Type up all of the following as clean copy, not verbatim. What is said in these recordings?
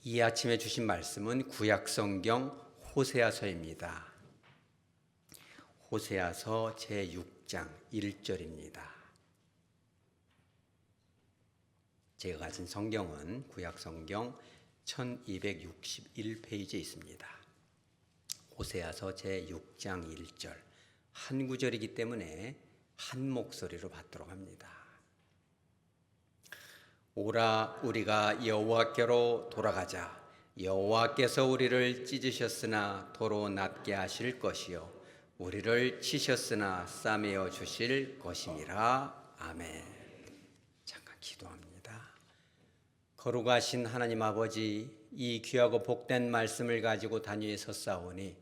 이 아침에 주신 말씀은 구약성경 호세아서입니다. 호세아서 제6장 1절입니다. 제가 가진 성경은 구약성경 1261페이지에 있습니다. 호세아서 제6장 1절 한 구절이기 때문에 한 목소리로 받도록 합니다. 오라 우리가 여호와께로 돌아가자. 여호와께서 우리를 찢으셨으나 도로 낫게 하실 것이요 우리를 치셨으나 싸매어 주실 것임이라. 아멘. 잠깐 기도합니다. 거룩하신 하나님 아버지, 이 귀하고 복된 말씀을 가지고 단위에 섰사오니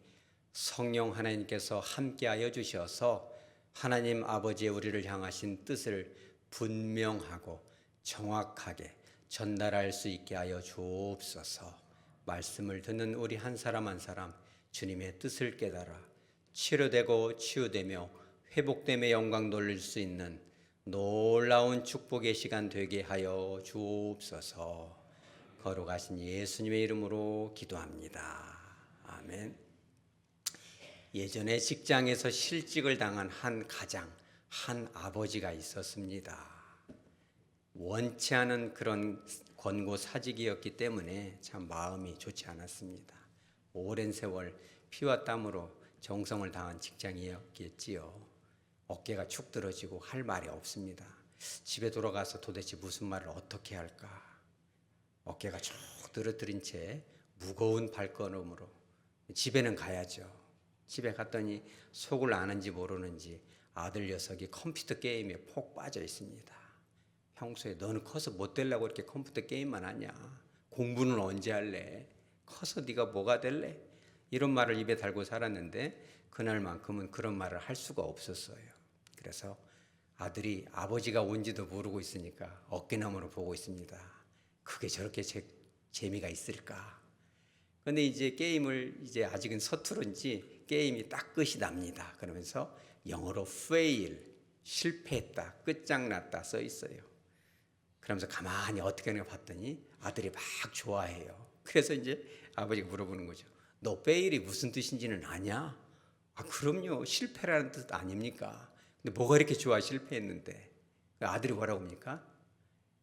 성령 하나님께서 함께하여 주셔서 하나님 아버지의 우리를 향하신 뜻을 분명하고 정확하게 전달할 수 있게 하여 주옵소서. 말씀을 듣는 우리 한 사람 한 사람 주님의 뜻을 깨달아 치료되고 치유되며 회복됨의 영광 돌릴 수 있는 놀라운 축복의 시간 되게 하여 주옵소서. 거룩하신 예수님의 이름으로 기도합니다. 아멘. 예전에 직장에서 실직을 당한 한 가장, 한 아버지가 있었습니다. 원치 않은 그런 권고 사직이었기 때문에 참 마음이 좋지 않았습니다. 오랜 세월 피와 땀으로 정성을 다한 직장이었겠지요. 어깨가 축 들어지고 할 말이 없습니다. 집에 돌아가서 도대체 무슨 말을 어떻게 할까? 어깨가 쭉 늘어뜨린 채 무거운 발걸음으로 집에는 가야죠. 집에 갔더니 속을 아는지 모르는지 아들 녀석이 컴퓨터 게임에 폭 빠져 있습니다. 평소에 너는 커서 못 되려고 이렇게 컴퓨터 게임만 하냐? 공부는 언제 할래? 커서 네가 뭐가 될래? 이런 말을 입에 달고 살았는데 그날만큼은 그런 말을 할 수가 없었어요. 그래서 아들이 아버지가 온지도 모르고 있으니까 어깨너머로 보고 있습니다. 그게 저렇게 재미가 있을까? 근데 이제 게임을 이제 아직은 서투른지 게임이 딱 끝이 납니다. 그러면서 영어로 fail, 실패했다, 끝장났다 써 있어요. 그러면서 가만히 어떻게 하는가 봤더니 아들이 막 좋아해요. 그래서 이제 아버지가 물어보는 거죠. 너 fail이 무슨 뜻인지는 아냐? 아, 그럼요. 실패라는 뜻 아닙니까? 근데 뭐가 이렇게 좋아, 실패했는데. 아들이 뭐라고 합니까?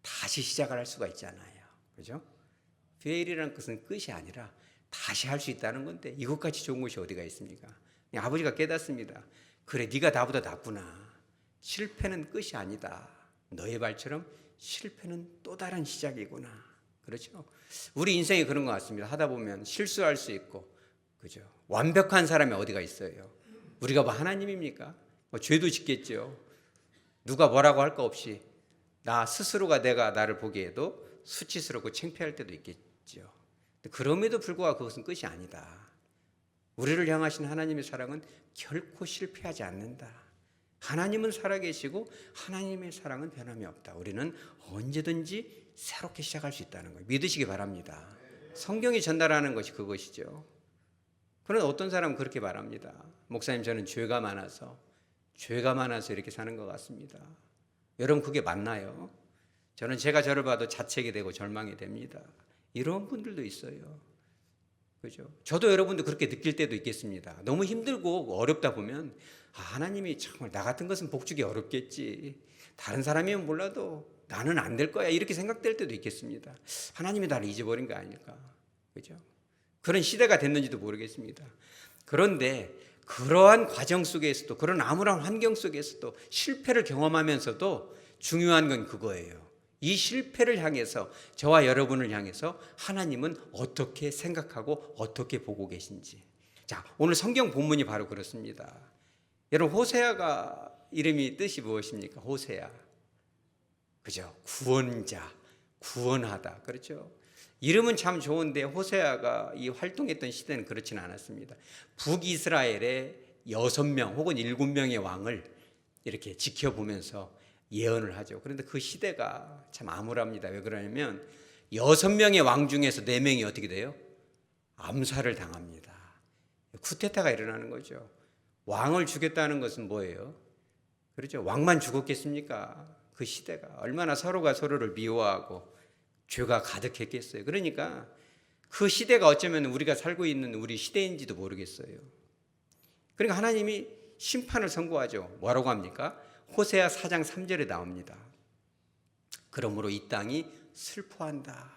다시 시작을 할 수가 있잖아요. 그죠? fail이라는 것은 끝이 아니라 다시 할 수 있다는 건데 이것까지 좋은 것이 어디가 있습니까? 아버지가 깨닫습니다. 그래, 네가 나보다 낫구나. 실패는 끝이 아니다. 너의 말처럼 실패는 또 다른 시작이구나. 그렇죠? 우리 인생이 그런 것 같습니다. 하다 보면 실수할 수 있고, 그죠? 완벽한 사람이 어디가 있어요? 우리가 뭐 하나님입니까? 뭐 죄도 짓겠죠. 누가 뭐라고 할 거 없이 나 스스로가 내가 나를 보기에도 수치스럽고 창피할 때도 있겠죠. 그럼에도 불구하고 그것은 끝이 아니다. 우리를 향하신 하나님의 사랑은 결코 실패하지 않는다. 하나님은 살아계시고 하나님의 사랑은 변함이 없다. 우리는 언제든지 새롭게 시작할 수 있다는 거예요. 믿으시기 바랍니다. 성경이 전달하는 것이 그것이죠. 그런데 어떤 사람은 그렇게 말합니다. 목사님, 저는 죄가 많아서 이렇게 사는 것 같습니다. 여러분, 그게 맞나요? 저는 제가 저를 봐도 자책이 되고 절망이 됩니다. 이런 분들도 있어요. 그죠? 저도 여러분도 그렇게 느낄 때도 있겠습니다. 너무 힘들고 어렵다 보면 하나님이 정말 나 같은 것은 복주기 어렵겠지. 다른 사람이면 몰라도 나는 안 될 거야. 이렇게 생각될 때도 있겠습니다. 하나님이 나를 잊어버린 거 아닐까. 그죠? 그런 시대가 됐는지도 모르겠습니다. 그런데 그러한 과정 속에서도 그런 암울한 환경 속에서도 실패를 경험하면서도 중요한 건 그거예요. 이 실패를 향해서 저와 여러분을 향해서 하나님은 어떻게 생각하고 어떻게 보고 계신지. 자, 오늘 성경 본문이 바로 그렇습니다. 여러분, 호세아가 이름이 뜻이 무엇입니까? 호세아. 그죠? 구원자, 구원하다. 그렇죠? 이름은 참 좋은데 호세아가 이 활동했던 시대는 그렇지는 않았습니다. 북이스라엘의 6명 혹은 7명의 왕을 이렇게 지켜보면서 예언을 하죠. 그런데 그 시대가 참 암울합니다. 왜 그러냐면 6명의 왕 중에서 4명이 어떻게 돼요? 암살을 당합니다. 쿠데타가 일어나는 거죠. 왕을 죽였다는 것은 뭐예요? 그렇죠? 왕만 죽었겠습니까? 그 시대가 얼마나 서로가 서로를 미워하고 죄가 가득했겠어요. 그러니까 그 시대가 어쩌면 우리가 살고 있는 우리 시대인지도 모르겠어요. 그러니까 하나님이 심판을 선고하죠. 뭐라고 합니까? 호세아 4장 3절에 나옵니다. 그러므로 이 땅이 슬퍼한다.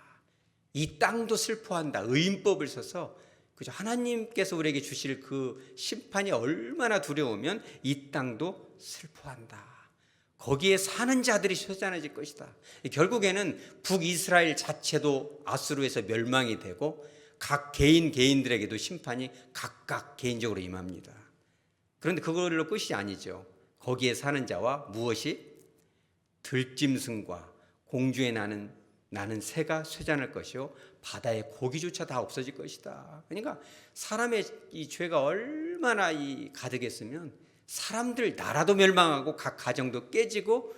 이 땅도 슬퍼한다. 의인법을 써서 그죠? 하나님께서 우리에게 주실 그 심판이 얼마나 두려우면 이 땅도 슬퍼한다. 거기에 사는 자들이 쇠잔해질 것이다. 결국에는 북이스라엘 자체도 아수르에서 멸망이 되고 각 개인들에게도 심판이 각각 개인적으로 임합니다. 그런데 그걸로 끝이 아니죠. 거기에 사는 자와 무엇이? 들짐승과 공중에 나는 새가 쇠잔할 것이요 바다의 고기조차 다 없어질 것이다. 그러니까 사람의 이 죄가 얼마나 가득했으면 사람들 나라도 멸망하고 각 가정도 깨지고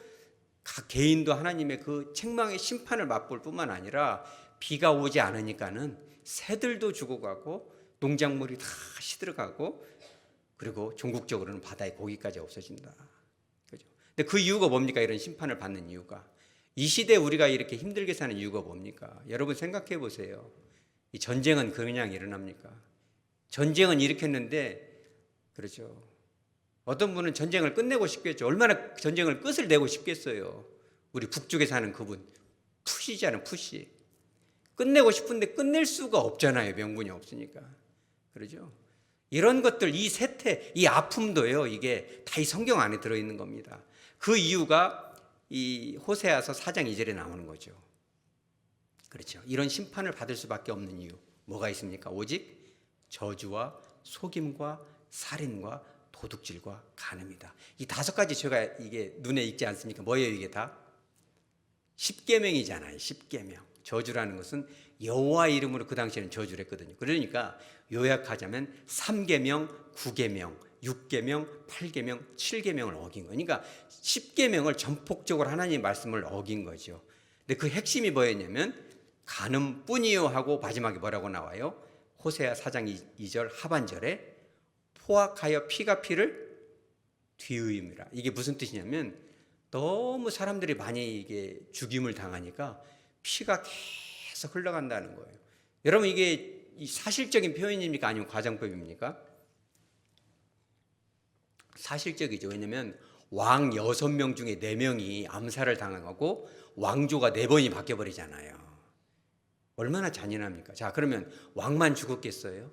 각 개인도 하나님의 그 책망의 심판을 맛볼 뿐만 아니라 비가 오지 않으니까는 새들도 죽어가고 농작물이 다 시들어가고 그리고 종국적으로는 바다의 고기까지 없어진다. 그죠? 근데 그 이유가 뭡니까? 이런 심판을 받는 이유가. 이 시대에 우리가 이렇게 힘들게 사는 이유가 뭡니까? 여러분 생각해 보세요. 이 전쟁은 그냥 일어납니까? 전쟁은 일으켰는데 그렇죠. 어떤 분은 전쟁을 끝내고 싶겠죠. 얼마나 전쟁을 끝을 내고 싶겠어요. 우리 북쪽에 사는 그분 푸시잖아요. 푸시. 끝내고 싶은데 끝낼 수가 없잖아요. 명분이 없으니까. 그러죠. 이런 것들, 이 세태, 이 아픔도요. 이게 다 이 성경 안에 들어있는 겁니다. 그 이유가 이 호세아서 4장 2절에 나오는 거죠. 그렇죠. 이런 심판을 받을 수밖에 없는 이유 뭐가 있습니까? 오직 저주와 속임과 살인과 도둑질과 간음이다. 이 5가지 죄가 이게 눈에 익지 않습니까? 뭐예요 이게 다? 10계명이잖아요. 10계명. 저주라는 것은 여호와 이름으로 그 당시에는 저주를 했거든요. 그러니까 요약하자면 3계명, 9계명, 6계명, 8계명, 7계명을 어긴 거예요. 그러니까 10계명을 전폭적으로 하나님의 말씀을 어긴 거죠. 근데 그 핵심이 뭐였냐면 간음뿐이요 하고 마지막에 뭐라고 나와요? 호세아 4장 2절 하반절에 포악하여 피가 피를 뒤의미라. 이게 무슨 뜻이냐면 너무 사람들이 많이 이게 죽임을 당하니까 피가 계속 흘러간다는 거예요. 여러분 이게 사실적인 표현입니까? 아니면 과장법입니까? 사실적이죠. 왜냐하면 왕 6명 중에 4명이 암살을 당하고 왕조가 4번이 바뀌어버리잖아요. 얼마나 잔인합니까? 자, 그러면 왕만 죽었겠어요?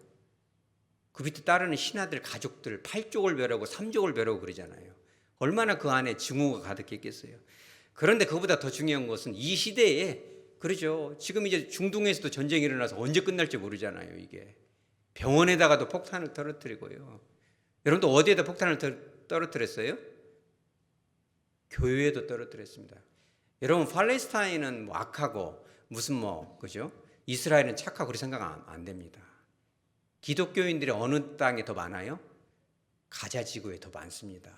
그 밑에 따르는 신하들, 가족들 8족을 멸하고 3족을 멸하고 그러잖아요. 얼마나 그 안에 증오가 가득했겠어요. 그런데 그보다 더 중요한 것은 이 시대에 그러죠. 지금 이제 중동에서도 전쟁이 일어나서 언제 끝날지 모르잖아요. 이게 병원에다가도 폭탄을 떨어뜨리고요. 여러분도 어디에다 폭탄을 떨어뜨렸어요? 교회에도 떨어뜨렸습니다. 여러분 팔레스타인은 뭐 악하고 무슨 그죠? 이스라엘은 착하고 그렇게 생각 안 됩니다. 기독교인들이 어느 땅에 더 많아요? 가자 지구에 더 많습니다.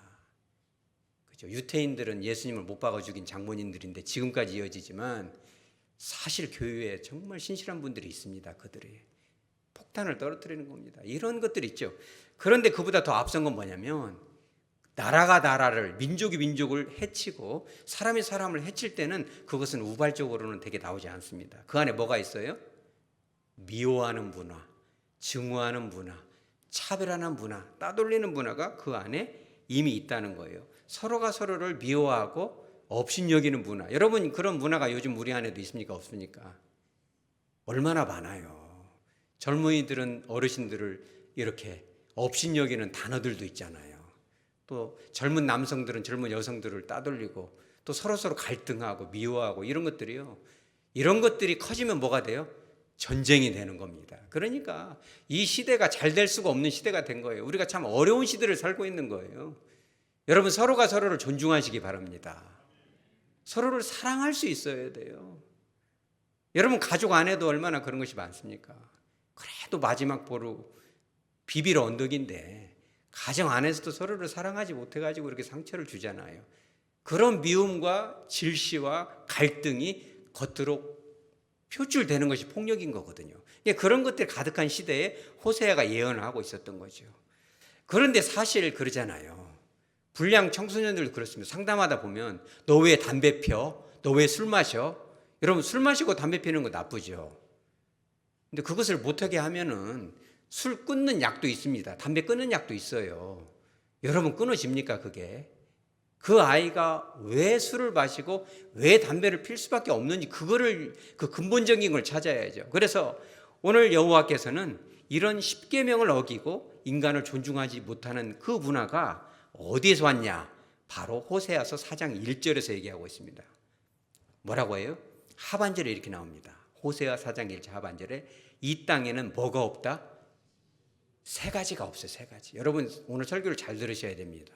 그죠? 유태인들은 예수님을 못 박아 죽인 장본인들인데 지금까지 이어지지만 사실 교회에 정말 신실한 분들이 있습니다. 그들이 폭탄을 떨어뜨리는 겁니다. 이런 것들이 있죠. 그런데 그보다 더 앞선 건 뭐냐면 나라가 나라를, 민족이 민족을 해치고 사람이 사람을 해칠 때는 그것은 우발적으로는 되게 나오지 않습니다. 그 안에 뭐가 있어요? 미워하는 문화, 증오하는 문화, 차별하는 문화, 따돌리는 문화가 그 안에 이미 있다는 거예요. 서로가 서로를 미워하고 업신여기는 문화. 여러분 그런 문화가 요즘 우리 안에도 있습니까? 없습니까? 얼마나 많아요. 젊은이들은 어르신들을 이렇게 업신여기는 단어들도 있잖아요. 또 젊은 남성들은 젊은 여성들을 따돌리고 또 서로서로 갈등하고 미워하고 이런 것들이요. 이런 것들이 커지면 뭐가 돼요? 전쟁이 되는 겁니다. 그러니까 이 시대가 잘 될 수가 없는 시대가 된 거예요. 우리가 참 어려운 시대를 살고 있는 거예요. 여러분 서로가 서로를 존중하시기 바랍니다. 서로를 사랑할 수 있어야 돼요. 여러분 가족 안에도 얼마나 그런 것이 많습니까? 그래도 마지막 보루 비빌 언덕인데 가정 안에서도 서로를 사랑하지 못해가지고 이렇게 상처를 주잖아요. 그런 미움과 질시와 갈등이 겉으로 표출되는 것이 폭력인 거거든요. 그런 것들이 가득한 시대에 호세아가 예언을 하고 있었던 거죠. 그런데 사실 그러잖아요. 불량 청소년들도 그렇습니다. 상담하다 보면 너 왜 담배 펴? 너 왜 술 마셔? 여러분 술 마시고 담배 피는 거 나쁘죠. 근데 그것을 못하게 하면은 술 끊는 약도 있습니다. 담배 끊는 약도 있어요. 여러분 끊어집니까 그게? 그 아이가 왜 술을 마시고 왜 담배를 필 수밖에 없는지 그거를 그 근본적인 걸 찾아야죠. 그래서 오늘 여호와께서는 이런 십계명을 어기고 인간을 존중하지 못하는 그 문화가 어디에서 왔냐? 바로 호세아서 4장 1절에서 얘기하고 있습니다. 뭐라고 해요? 하반절에 이렇게 나옵니다. 호세아 4장 1절 하반절에 이 땅에는 뭐가 없다? 세 가지가 없어요. 세 가지. 여러분 오늘 설교를 잘 들으셔야 됩니다.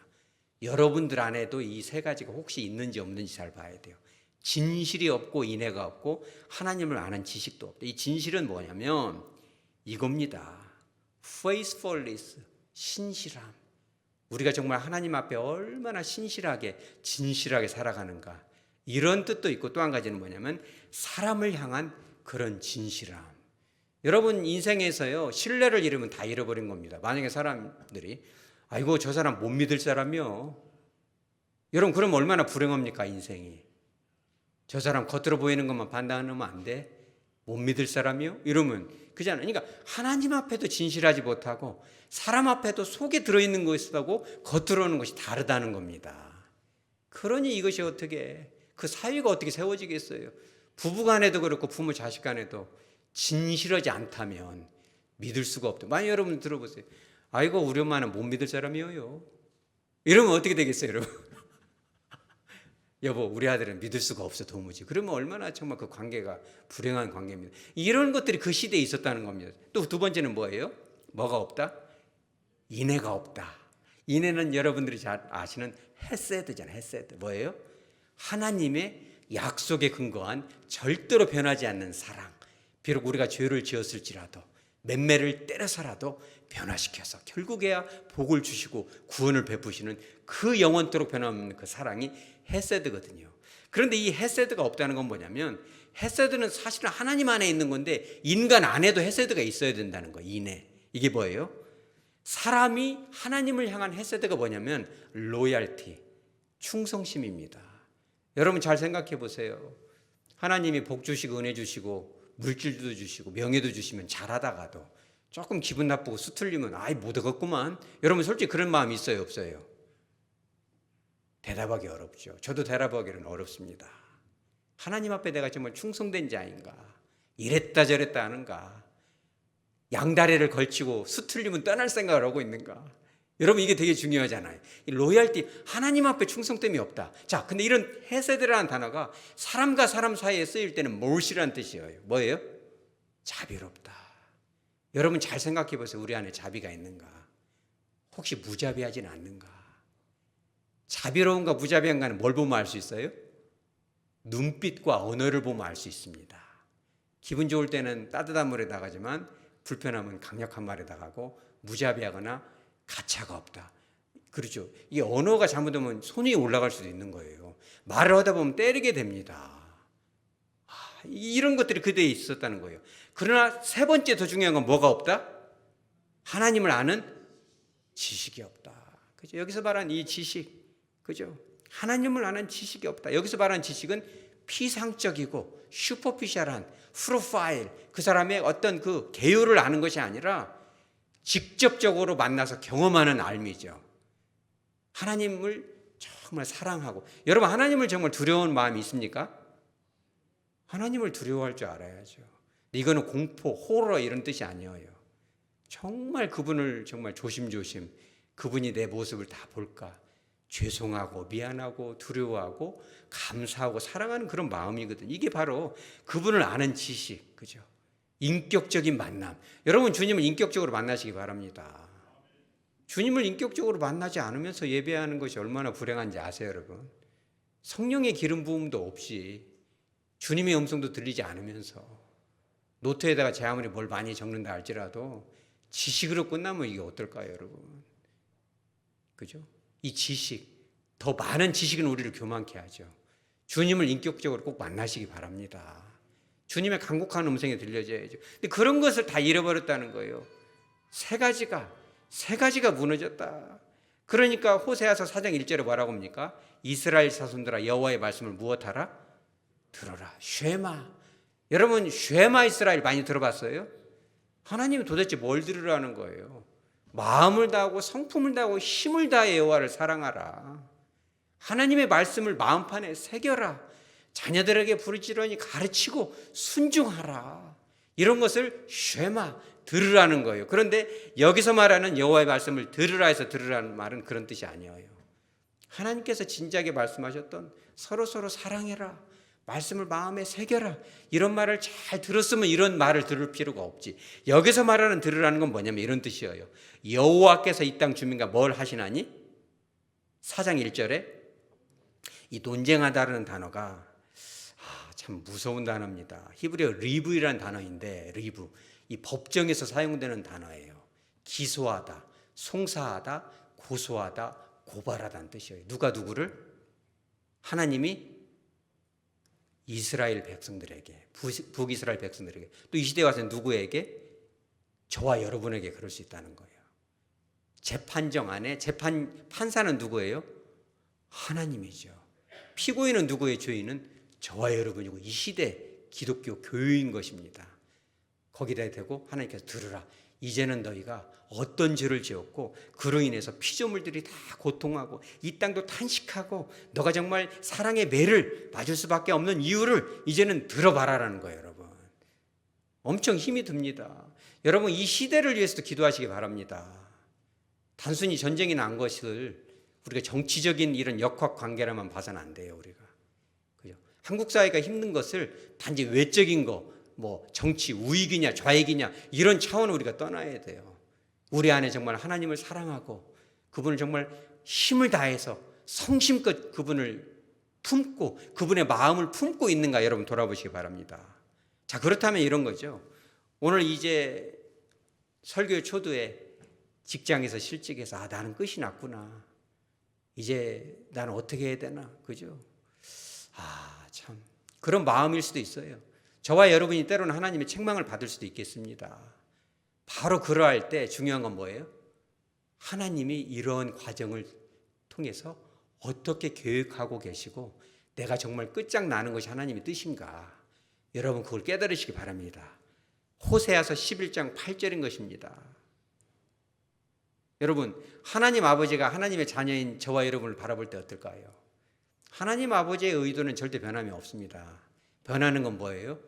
여러분들 안에도 이 세 가지가 혹시 있는지 없는지 잘 봐야 돼요. 진실이 없고 인애가 없고 하나님을 아는 지식도 없다. 이 진실은 뭐냐면 이겁니다. faithfulness, 신실함. 우리가 정말 하나님 앞에 얼마나 신실하게 진실하게 살아가는가. 이런 뜻도 있고 또 한 가지는 뭐냐면 사람을 향한 그런 진실함. 여러분 인생에서요 신뢰를 잃으면 다 잃어버린 겁니다. 만약에 사람들이 아이고 저 사람 못 믿을 사람이요. 여러분 그럼 얼마나 불행합니까 인생이. 저 사람 겉으로 보이는 것만 판단하면 안 돼? 못 믿을 사람이요? 이러면 그잖아요. 그러니까 하나님 앞에도 진실하지 못하고 사람 앞에도 속에 들어있는 것하고 겉으로는 것이 다르다는 겁니다. 그러니 이것이 어떻게 그 사회가 어떻게 세워지겠어요? 부부간에도 그렇고 부모 자식간에도 진실하지 않다면 믿을 수가 없다. 만약 여러분 들어보세요. 아이고 우리 엄마는 못 믿을 사람이에요. 이러면 어떻게 되겠어요 여러분? 여보 우리 아들은 믿을 수가 없어 도무지. 그러면 얼마나 정말 그 관계가 불행한 관계입니다. 이런 것들이 그 시대에 있었다는 겁니다. 또 두 번째는 뭐예요? 뭐가 없다? 인애가 없다. 인애는 여러분들이 잘 아시는 헤세드잖아요. 헤세드 뭐예요? 하나님의 약속에 근거한 절대로 변하지 않는 사랑. 비록 우리가 죄를 지었을지라도 맴매를 때려서라도 변화시켜서 결국에야 복을 주시고 구원을 베푸시는 그 영원토록 변함없는 그 사랑이 헤세드거든요. 그런데 이 헤세드가 없다는 건 뭐냐면 헤세드는 사실은 하나님 안에 있는 건데 인간 안에도 헤세드가 있어야 된다는 거예요. 인애. 이게 뭐예요? 사람이 하나님을 향한 헤세드가 뭐냐면 로얄티, 충성심입니다. 여러분 잘 생각해 보세요. 하나님이 복 주시고 은혜 주시고 물질도 주시고 명예도 주시면 잘하다가도 조금 기분 나쁘고 수틀리면 아이 못 얻었구만. 여러분 솔직히 그런 마음이 있어요 없어요? 대답하기 어렵죠. 저도 대답하기는 어렵습니다. 하나님 앞에 내가 정말 충성된 자인가? 이랬다 저랬다 하는가? 양다리를 걸치고 수틀리면 떠날 생각을 하고 있는가? 여러분 이게 되게 중요하잖아요. 이 로얄티, 하나님 앞에 충성됨이 없다. 자, 근데 이런 헤세드라는 단어가 사람과 사람 사이에 쓰일 때는 몰시라는 뜻이에요. 뭐예요? 자비롭다. 여러분 잘 생각해 보세요. 우리 안에 자비가 있는가? 혹시 무자비하진 않는가? 자비로운가 무자비한가는 뭘 보면 알 수 있어요? 눈빛과 언어를 보면 알 수 있습니다. 기분 좋을 때는 따뜻한 물에 나가지만 불편하면 강력한 말에 나가고 무자비하거나 가차가 없다. 그렇죠. 이 언어가 잘못되면 손이 올라갈 수도 있는 거예요. 말을 하다 보면 때리게 됩니다. 이런 것들이 그대에 있었다는 거예요. 그러나 세 번째 더 중요한 건 뭐가 없다? 하나님을 아는 지식이 없다. 그죠? 여기서 말한 이 지식, 그죠? 하나님을 아는 지식이 없다. 여기서 말한 지식은 피상적이고 슈퍼피셜한 프로파일, 그 사람의 어떤 그 개요를 아는 것이 아니라 직접적으로 만나서 경험하는 알미죠. 하나님을 정말 사랑하고, 여러분 하나님을 정말 두려운 마음이 있습니까? 하나님을 두려워할 줄 알아야죠. 이거는 공포, 호러 이런 뜻이 아니에요. 정말 그분을 정말 조심조심, 그분이 내 모습을 다 볼까, 죄송하고 미안하고 두려워하고 감사하고 사랑하는 그런 마음이거든요. 이게 바로 그분을 아는 지식, 그죠? 인격적인 만남. 여러분 주님을 인격적으로 만나시기 바랍니다. 주님을 인격적으로 만나지 않으면서 예배하는 것이 얼마나 불행한지 아세요, 여러분? 성령의 기름 부음도 없이 주님의 음성도 들리지 않으면서 노트에다가 제 아무리 뭘 많이 적는다 할지라도 지식으로 끝나면 이게 어떨까요, 여러분? 그죠? 이 지식, 더 많은 지식은 우리를 교만케 하죠. 주님을 인격적으로 꼭 만나시기 바랍니다. 주님의 간곡한 음성이 들려져야죠. 근데 그런 것을 다 잃어버렸다는 거예요. 세 가지가 무너졌다. 그러니까 호세아서 4장 1절에 뭐라고 합니까? 이스라엘 자손들아 여호와의 말씀을 무엇하라? 들어라. 쉐마. 여러분 쉐마 이스라엘 많이 들어봤어요? 하나님은 도대체 뭘 들으라는 거예요? 마음을 다하고 성품을 다하고 힘을 다해 여호와를 사랑하라. 하나님의 말씀을 마음판에 새겨라. 자녀들에게 부르짖으니 가르치고 순종하라. 이런 것을 쉐마 들으라는 거예요. 그런데 여기서 말하는 여호와의 말씀을 들으라 해서 들으라는 말은 그런 뜻이 아니에요. 하나님께서 진지하게 말씀하셨던 서로 사랑해라. 말씀을 마음에 새겨라. 이런 말을 잘 들었으면 이런 말을 들을 필요가 없지. 여기서 말하는 들으라는 건 뭐냐면 이런 뜻이에요. 여호와께서 이 땅 주민과 뭘 하시나니? 4장 1절에 이 논쟁하다라는 단어가 참 무서운 단어입니다. 히브리어 리브이라는 단어인데 리브, 이 법정에서 사용되는 단어예요. 기소하다, 송사하다, 고소하다, 고발하다는 뜻이에요. 누가 누구를? 하나님이 이스라엘 백성들에게, 북이스라엘 백성들에게, 또 이 시대에 와서 누구에게? 저와 여러분에게 그럴 수 있다는 거예요. 재판정 안에 판사는 누구예요? 하나님이죠. 피고인은 누구예요? 죄인은 저와 여러분이고 이 시대 기독교 교회인 것입니다. 거기다 대고 하나님께서 들으라. 이제는 너희가 어떤 죄를 지었고 그로 인해서 피조물들이 다 고통하고 이 땅도 탄식하고 너가 정말 사랑의 매를 맞을 수밖에 없는 이유를 이제는 들어봐라라는 거예요. 여러분, 엄청 힘이 듭니다. 여러분, 이 시대를 위해서도 기도하시기 바랍니다. 단순히 전쟁이 난 것을 우리가 정치적인 이런 역학관계라만 봐서는 안 돼요. 우리가 그죠? 한국 사회가 힘든 것을 단지 외적인 거, 뭐 정치 우익이냐 좌익이냐 이런 차원을 우리가 떠나야 돼요. 우리 안에 정말 하나님을 사랑하고 그분을 정말 힘을 다해서 성심껏 그분을 품고 그분의 마음을 품고 있는가 여러분 돌아보시기 바랍니다. 자, 그렇다면 이런 거죠. 오늘 이제 설교의 초두에 직장에서 실직해서 나는 끝이 났구나. 이제 나는 어떻게 해야 되나. 그죠? 참 그런 마음일 수도 있어요. 저와 여러분이 때로는 하나님의 책망을 받을 수도 있겠습니다. 바로 그러할 때 중요한 건 뭐예요? 하나님이 이런 과정을 통해서 어떻게 계획하고 계시고 내가 정말 끝장나는 것이 하나님의 뜻인가? 여러분 그걸 깨달으시기 바랍니다. 호세아서 11장 8절인 것입니다. 여러분, 하나님 아버지가 하나님의 자녀인 저와 여러분을 바라볼 때 어떨까요? 하나님 아버지의 의도는 절대 변함이 없습니다. 변하는 건 뭐예요?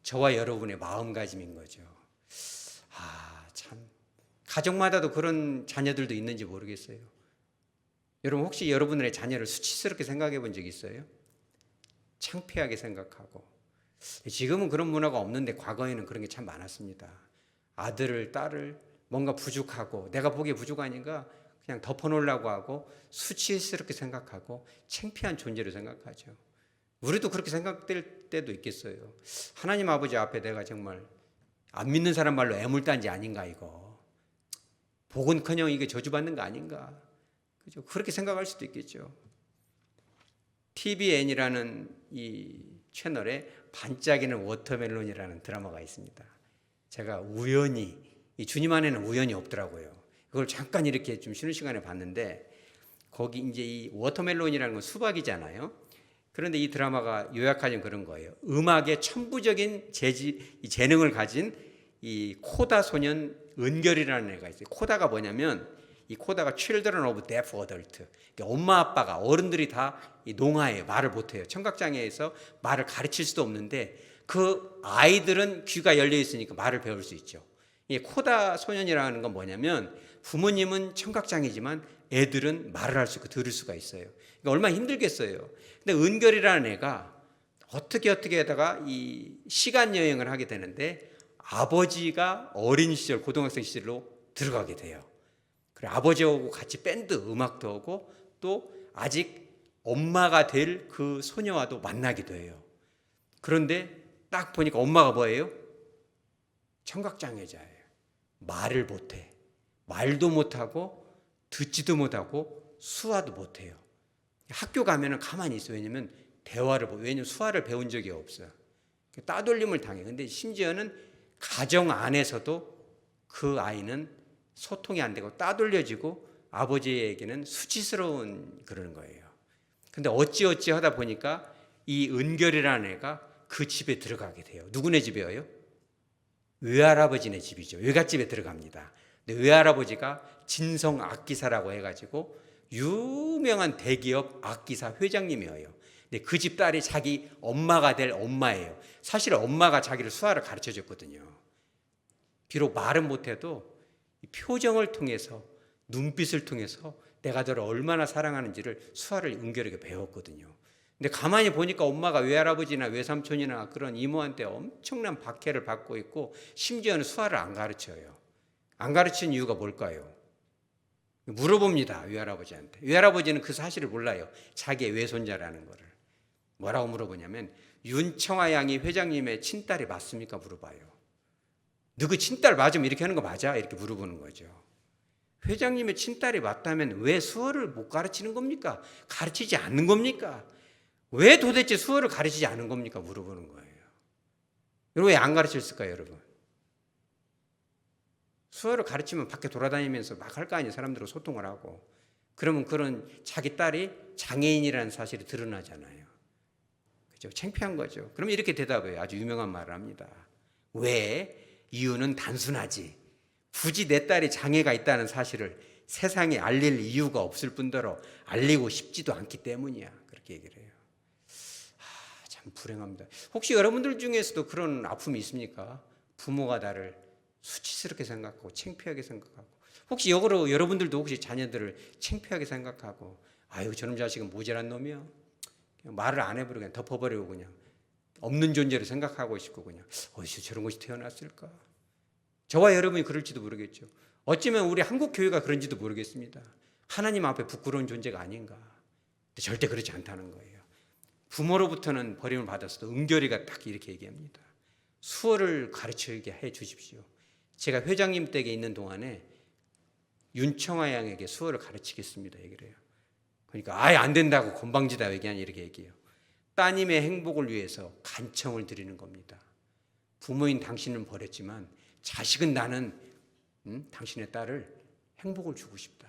저와 여러분의 마음가짐인 거죠. 참 가정마다도 그런 자녀들도 있는지 모르겠어요. 여러분 혹시 여러분의 자녀를 수치스럽게 생각해 본 적 있어요? 창피하게 생각하고. 지금은 그런 문화가 없는데 과거에는 그런 게 참 많았습니다. 아들을 딸을 뭔가 부족하고 내가 보기에 부족하니까 그냥 덮어놓으려고 하고 수치스럽게 생각하고 창피한 존재로 생각하죠. 우리도 그렇게 생각될 때도 있겠어요. 하나님 아버지 앞에 내가 정말 안 믿는 사람 말로 애물단지 아닌가 이거. 복은커녕 이게 저주받는 거 아닌가. 그죠? 그렇게 생각할 수도 있겠죠. TVN이라는 이 채널에 반짝이는 워터멜론이라는 드라마가 있습니다. 제가 우연히 이 주님 안에는 우연이 없더라고요. 그걸 잠깐 이렇게 좀 쉬는 시간에 봤는데 거기 이제 이 워터멜론이라는 건 수박이잖아요. 그런데 이 드라마가 요약하자면 그런 거예요. 음악의 천부적인 재능을 가진 이 코다 소년 은결이라는 애가 있어요. 코다가 뭐냐면 이 코다가 Children of Deaf Adult. 엄마 아빠가 어른들이 다 농아예요. 말을 못해요. 청각장애에서 말을 가르칠 수도 없는데 그 아이들은 귀가 열려 있으니까 말을 배울 수 있죠. 이 코다 소년이라는 건 뭐냐면 부모님은 청각장애지만 애들은 말을 할 수 있고 들을 수가 있어요. 그러니까 얼마나 힘들겠어요. 근데 은결이라는 애가 어떻게 하다가 이 시간 여행을 하게 되는데 아버지가 어린 시절 고등학생 시절로 들어가게 돼요. 그래 아버지하고 같이 밴드 음악도 하고 또 아직 엄마가 될 그 소녀와도 만나기도 해요. 그런데 딱 보니까 엄마가 뭐예요? 청각장애자예요. 말을 못해. 말도 못하고 듣지도 못하고 수화도 못해요. 학교 가면은 가만히 있어요. 왜냐면 왜냐면 수화를 배운 적이 없어요. 따돌림을 당해. 근데 심지어는 가정 안에서도 그 아이는 소통이 안 되고 따돌려지고 아버지에게는 수치스러운 그러는 거예요. 근데 어찌 하다 보니까 이 은결이라는 애가 그 집에 들어가게 돼요. 누구네 집이에요? 외할아버지네 집이죠. 외갓집에 들어갑니다. 근데 외할아버지가 진성 악기사라고 해가지고 유명한 대기업 악기사 회장님이에요. 근데 그 집 딸이 자기 엄마가 될 엄마예요. 사실 엄마가 자기를 수화를 가르쳐 줬거든요. 비록 말은 못해도 표정을 통해서, 눈빛을 통해서 내가 너를 얼마나 사랑하는지를 수화를 은결하게 배웠거든요. 근데 가만히 보니까 엄마가 외할아버지나 외삼촌이나 그런 이모한테 엄청난 박해를 받고 있고, 심지어는 수화를 안 가르쳐요. 안 가르친 이유가 뭘까요? 물어봅니다, 외할아버지한테. 외할아버지는 그 사실을 몰라요. 자기의 외손자라는 거를. 뭐라고 물어보냐면, 윤청아 양이 회장님의 친딸이 맞습니까? 물어봐요. 너그 친딸 맞으면 이렇게 하는 거 맞아? 이렇게 물어보는 거죠. 회장님의 친딸이 맞다면 왜 수어를 못 가르치는 겁니까? 가르치지 않는 겁니까? 왜 도대체 수어를 가르치지 않은 겁니까? 물어보는 거예요. 여러분, 왜 안 가르쳤을까요, 여러분? 수어를 가르치면 밖에 돌아다니면서 막 할 거 아니에요. 사람들과 소통을 하고. 그러면 그런 자기 딸이 장애인이라는 사실이 드러나잖아요. 그죠? 창피한 거죠. 그럼 이렇게 대답해요. 아주 유명한 말을 합니다. 왜? 이유는 단순하지. 굳이 내 딸이 장애가 있다는 사실을 세상에 알릴 이유가 없을 뿐더러 알리고 싶지도 않기 때문이야. 그렇게 얘기를 해요. 참 불행합니다. 혹시 여러분들 중에서도 그런 아픔이 있습니까? 부모가 나를 수치스럽게 생각하고 창피하게 생각하고, 혹시 역으로 여러분들도 혹시 자녀들을 창피하게 생각하고, 아유 저놈 자식은 모자란 놈이야, 그냥 말을 안 해버리고 그냥 덮어버리고 그냥 없는 존재로 생각하고 싶고, 그냥 어디서 저런 것이 태어났을까? 저와 여러분이 그럴지도 모르겠죠. 어쩌면 우리 한국 교회가 그런지도 모르겠습니다. 하나님 앞에 부끄러운 존재가 아닌가. 근데 절대 그렇지 않다는 거예요. 부모로부터는 버림을 받았어도 은결이가 딱 이렇게 얘기합니다. 수어를 가르치게 해 주십시오. 제가 회장님 댁에 있는 동안에 윤청아 양에게 수어를 가르치겠습니다. 얘기를 해요. 그러니까 아예 안 된다고 건방지다 얘기하니 이렇게 얘기해요. 따님의 행복을 위해서 간청을 드리는 겁니다. 부모인 당신은 버렸지만 자식은 나는 당신의 딸을 행복을 주고 싶다.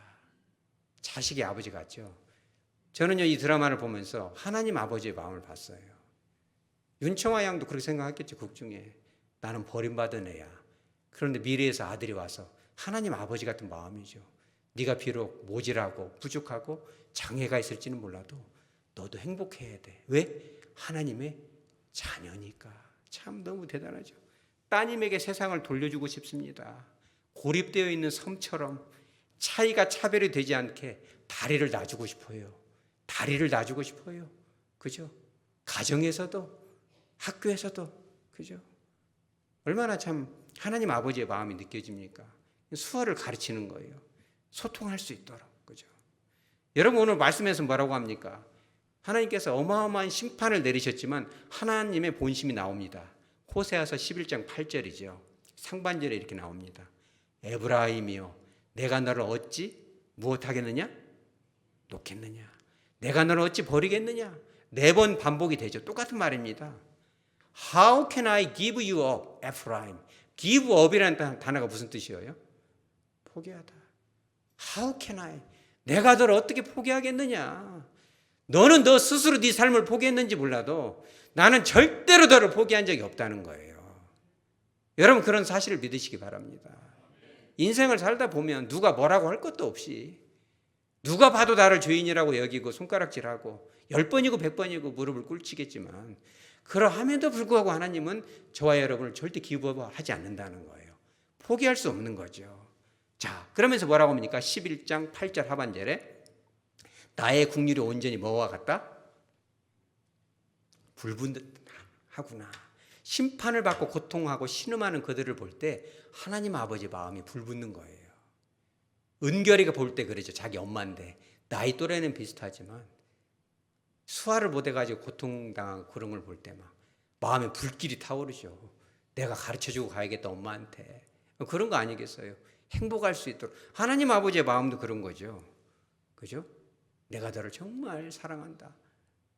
자식이 아버지 같죠. 저는요 이 드라마를 보면서 하나님 아버지의 마음을 봤어요. 윤청아 양도 그렇게 생각했겠죠. 극중에 나는 버림받은 애야. 그런데 미래에서 아들이 와서 하나님 아버지 같은 마음이죠. 네가 비록 모질하고 부족하고 장애가 있을지는 몰라도 너도 행복해야 돼. 왜? 하나님의 자녀니까. 참 너무 대단하죠. 따님에게 세상을 돌려주고 싶습니다. 고립되어 있는 섬처럼 차이가 차별이 되지 않게 다리를 놔주고 싶어요. 다리를 놔주고 싶어요. 그죠? 가정에서도 학교에서도. 그죠? 얼마나 참 하나님 아버지의 마음이 느껴집니까? 수어를 가르치는 거예요. 소통할 수 있도록. 그죠? 여러분 오늘 말씀에서 뭐라고 합니까? 하나님께서 어마어마한 심판을 내리셨지만 하나님의 본심이 나옵니다. 호세아서 11장 8절이죠. 상반절에 이렇게 나옵니다. 에브라임이여 내가 너를 어찌 무엇하겠느냐? 놓겠느냐? 내가 너를 어찌 버리겠느냐? 4번 반복이 되죠. 똑같은 말입니다. How can I give you up, Ephraim? give up이라는 단어가 무슨 뜻이에요? 포기하다. How can I? 내가 너를 어떻게 포기하겠느냐? 너는 너 스스로 네 삶을 포기했는지 몰라도 나는 절대로 너를 포기한 적이 없다는 거예요. 여러분 그런 사실을 믿으시기 바랍니다. 인생을 살다 보면 누가 뭐라고 할 것도 없이 누가 봐도 나를 죄인이라고 여기고 손가락질하고 10번이고 100번이고 무릎을 꿇치겠지만 그러함에도 불구하고 하나님은 저와 여러분을 절대 기부하지 않는다는 거예요. 포기할 수 없는 거죠. 자, 그러면서 뭐라고 합니까? 11장 8절 하반절에 나의 국률이 온전히 뭐와 같다? 불분하구나. 심판을 받고 고통하고 신음하는 그들을 볼 때 하나님 아버지 마음이 불붙는 거예요. 은결이가 볼 때 그러죠. 자기 엄마인데 나이 또래는 비슷하지만 수화를 못 해가지고 고통당하고 그런 걸 볼 때 막 마음에 불길이 타오르죠. 내가 가르쳐주고 가야겠다 엄마한테. 그런 거 아니겠어요? 행복할 수 있도록. 하나님 아버지의 마음도 그런 거죠. 그죠? 내가 너를 정말 사랑한다.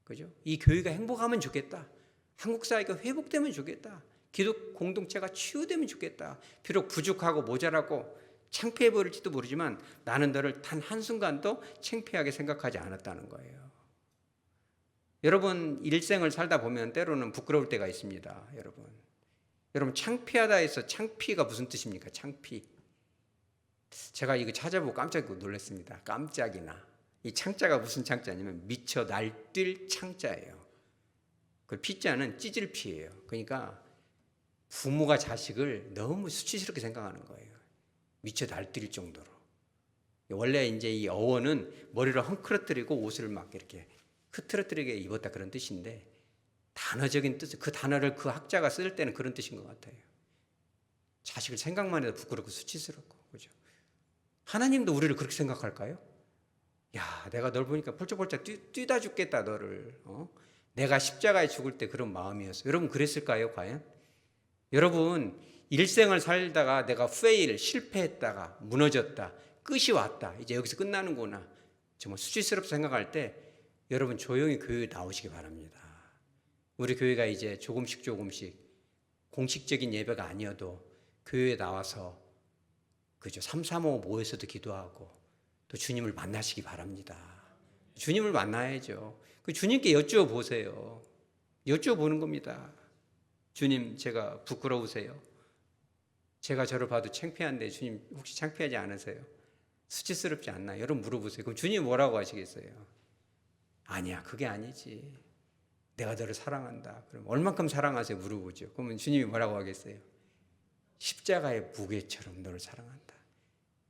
그죠? 이 교회가 행복하면 좋겠다. 한국 사회가 회복되면 좋겠다. 기독 공동체가 치유되면 좋겠다. 비록 부족하고 모자라고 창피해 보일지도 모르지만 나는 너를 단 한순간도 창피하게 생각하지 않았다는 거예요. 여러분 일생을 살다 보면 때로는 부끄러울 때가 있습니다. 여러분 창피하다 해서 창피가 무슨 뜻입니까? 창피. 제가 이거 찾아보고 깜짝 놀랐습니다. 깜짝이나. 이 창자가 무슨 창자냐면 미쳐 날뛸 창자예요. 그 피자는 찢을 피예요. 그러니까 부모가 자식을 너무 수치스럽게 생각하는 거예요. 미쳐 날뛸 정도로. 원래 이제 이 어원은 머리를 헝클어뜨리고 옷을 막 이렇게 흐트러뜨리게 입었다 그런 뜻인데 단어적인 뜻, 그 단어를 그 학자가 쓸 때는 그런 뜻인 것 같아요. 자식을 생각만 해도 부끄럽고 수치스럽고, 그죠? 하나님도 우리를 그렇게 생각할까요? 야, 내가 널 보니까 펄쩍펄쩍 뛰다 죽겠다, 너를. 내가 십자가에 죽을 때 그런 마음이었어요. 여러분 그랬을까요, 과연? 여러분 일생을 살다가 내가 실패했다가 무너졌다, 끝이 왔다, 이제 여기서 끝나는구나, 정말 수치스럽게 생각할 때 여러분 조용히 교회에 나오시기 바랍니다. 우리 교회가 이제 조금씩 공식적인 예배가 아니어도 교회에 나와서 그죠, 335 모여서도 기도하고 또 주님을 만나시기 바랍니다. 주님을 만나야죠. 그 주님께 여쭈어 보세요. 여쭈어 보는 겁니다. 주님, 제가 부끄러우세요? 제가 저를 봐도 창피한데 주님 혹시 창피하지 않으세요? 수치스럽지 않나요? 여러분 물어보세요. 그럼 주님 뭐라고 하시겠어요? 아니야, 그게 아니지. 내가 너를 사랑한다. 그럼 얼만큼 사랑하세요? 물어보죠. 그러면 주님이 뭐라고 하겠어요? 십자가의 무게처럼 너를 사랑한다.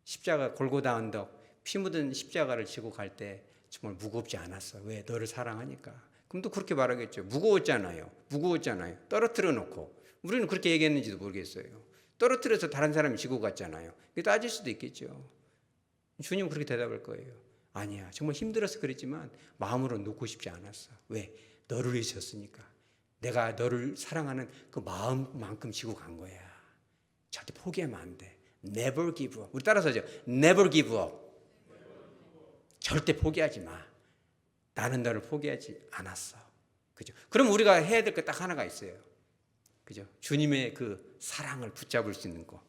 십자가 골고다 언덕 피 묻은 십자가를 지고 갈 때 정말 무겁지 않았어. 왜? 너를 사랑하니까. 그럼 또 그렇게 말하겠죠. 무거웠잖아요. 떨어뜨려 놓고. 우리는 그렇게 얘기했는지도 모르겠어요. 떨어뜨려서 다른 사람이 지고 갔잖아요. 따질 수도 있겠죠. 주님은 그렇게 대답할 거예요. 아니야, 정말 힘들어서 그랬지만 마음으로 놓고 싶지 않았어. 왜? 너를 위해서였으니까. 내가 너를 사랑하는 그 마음만큼 지고 간 거야. 절대 포기하면 안 돼. Never give up. 우리 따라서 하죠. Never give up. 절대 포기하지 마. 나는 너를 포기하지 않았어. 그죠? 그럼 우리가 해야 될 거 딱 하나가 있어요. 그죠? 주님의 그 사랑을 붙잡을 수 있는 거.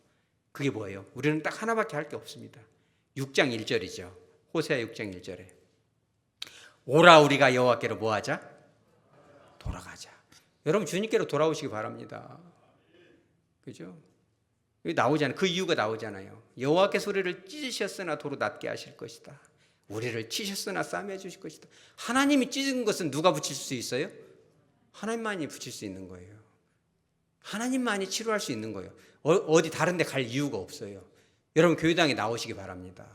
그게 뭐예요? 우리는 딱 하나밖에 할 게 없습니다. 6장 1절이죠. 호세아 6장 1절에. 오라 우리가 여호와께로 뭐하자? 돌아가자. 여러분 주님께로 돌아오시기 바랍니다. 그죠? 여기 나오잖아요. 그 이유가 나오잖아요. 여호와께서 우리를 찢으셨으나 도로 낫게 하실 것이다. 우리를 치셨으나 싸매 주실 것이다. 하나님이 찢은 것은 누가 붙일 수 있어요? 하나님만이 붙일 수 있는 거예요. 하나님만이 치료할 수 있는 거예요. 어디 다른 데 갈 이유가 없어요. 여러분 교회당에 나오시기 바랍니다.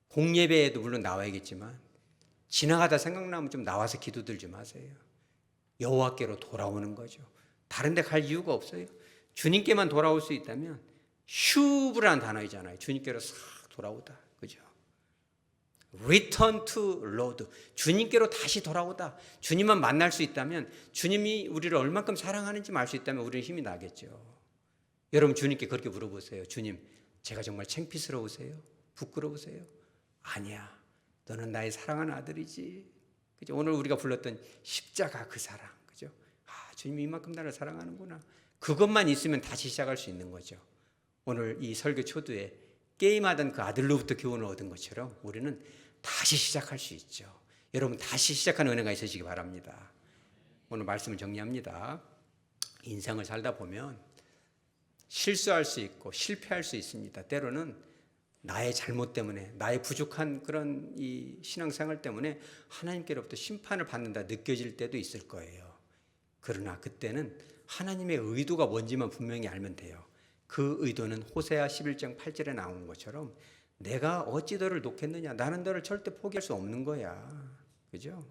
공예배에도 물론 나와야겠지만 지나가다 생각나면 좀 나와서 기도들 좀 하세요. 여호와께로 돌아오는 거죠. 다른 데 갈 이유가 없어요. 주님께만 돌아올 수 있다면 슈브라는 단어이잖아요. 주님께로 싹 돌아오다. 그죠? Return to Lord. 주님께로 다시 돌아오다. 주님만 만날 수 있다면, 주님이 우리를 얼만큼 사랑하는지 알 수 있다면 우리는 힘이 나겠죠. 여러분 주님께 그렇게 물어보세요. 주님, 제가 정말 창피스러우세요? 부끄러우세요? 아니야, 너는 나의 사랑하는 아들이지. 그죠? 오늘 우리가 불렀던 십자가 그 사랑. 그죠? 아, 주님이 이만큼 나를 사랑하는구나. 그것만 있으면 다시 시작할 수 있는 거죠. 오늘 이 설교 초두에 게임하던 그 아들로부터 교훈을 얻은 것처럼 우리는 다시 시작할 수 있죠. 여러분 다시 시작하는 은혜가 있으시기 바랍니다. 오늘 말씀을 정리합니다. 인생을 살다 보면 실수할 수 있고 실패할 수 있습니다. 때로는 나의 잘못 때문에, 나의 부족한 그런 이 신앙생활 때문에 하나님께로부터 심판을 받는다 느껴질 때도 있을 거예요. 그러나 그때는 하나님의 의도가 뭔지만 분명히 알면 돼요. 그 의도는 호세아 11장 8절에 나온 것처럼 내가 어찌 너를 놓겠느냐, 나는 너를 절대 포기할 수 없는 거야. 그죠?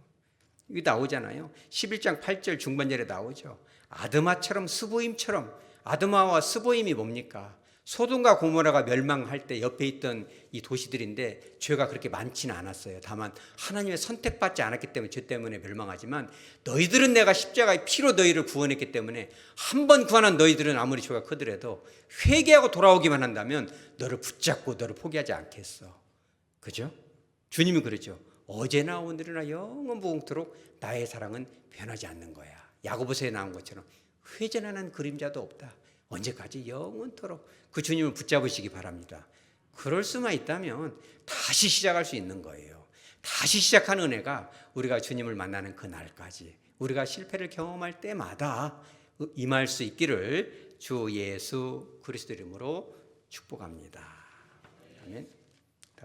이게 나오잖아요. 11장 8절 중반절에 나오죠. 아드마처럼 스보임처럼. 아드마와 스보임이 뭡니까? 소돔과 고모라가 멸망할 때 옆에 있던 이 도시들인데 죄가 그렇게 많지는 않았어요. 다만 하나님의 선택받지 않았기 때문에 죄 때문에 멸망하지만, 너희들은 내가 십자가의 피로 너희를 구원했기 때문에 한 번 구원한 너희들은 아무리 죄가 크더라도 회개하고 돌아오기만 한다면 너를 붙잡고 너를 포기하지 않겠어. 그죠? 주님은 그러죠. 어제나 오늘이나 영원무궁토록 나의 사랑은 변하지 않는 거야. 야고보서에 나온 것처럼 회전하는 그림자도 없다. 언제까지? 영원토록. 그 주님을 붙잡으시기 바랍니다. 그럴 수만 있다면 다시 시작할 수 있는 거예요. 다시 시작하는 은혜가 우리가 주님을 만나는 그날까지, 우리가 실패를 경험할 때마다 임할 수 있기를 주 예수 그리스도 이름으로 축복합니다.